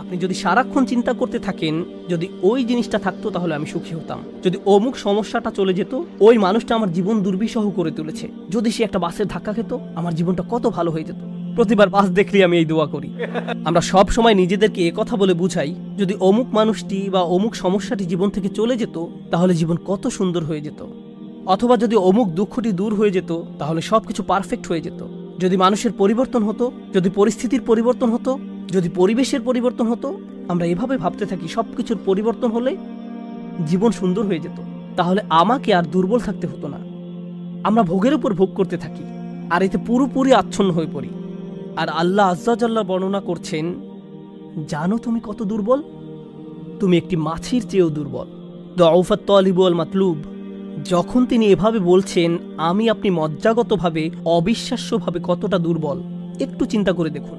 আপনি যদি সারাক্ষণ চিন্তা করতে থাকেন যদি ওই জিনিসটা থাকতো তাহলে আমি সুখী হতাম, যদি অমুক সমস্যাটা চলে যেত, ওই মানুষটা আমার জীবন দুর্বিষহ করে তুলেছে, যদি সে একটা বাসের ধাক্কা খেত আমার জীবনটা কত ভালো হয়ে যেত। প্রতিবার বাস দেখলেই আমি এই দোয়া করি। আমরা সব সময় নিজেদেরকে কথা বলে বুঝাই যদি অমুক মানুষটি বা অমুক সমস্যাটি জীবন থেকে চলে যেত তাহলে জীবন কত সুন্দর হয়ে যেত, অথবা যদি অমুক দুঃখটি দূর হয়ে যেত তাহলে সবকিছু পারফেক্ট হয়ে যেত। যদি মানুষের পরিবর্তন হতো, যদি পরিস্থিতির পরিবর্তন হতো, যদি পরিবেশের পরিবর্তন হতো, আমরা এভাবে ভাবতে থাকি সবকিছুর পরিবর্তন হলে জীবন সুন্দর হয়ে যেত, তাহলে আমাকে আর দুর্বল থাকতে হতো না। আমরা ভোগের উপর ভোগ করতে থাকি আর এতে পুরোপুরি আচ্ছন্ন হয়ে পড়ি। আর আল্লাহ আজ্জা জাল্লা বর্ণনা করছেন, জানো তুমি কত দুর্বল? তুমি একটি মাছির চেয়েও দুর্বল। দুআফাত তালিব ওয়াল মাতলুব। যখন তিনি এভাবে বলছেন আমি আপনি মজ্জাগতভাবে অবিশ্বাস্যভাবে কতটা দুর্বল একটু চিন্তা করে দেখুন।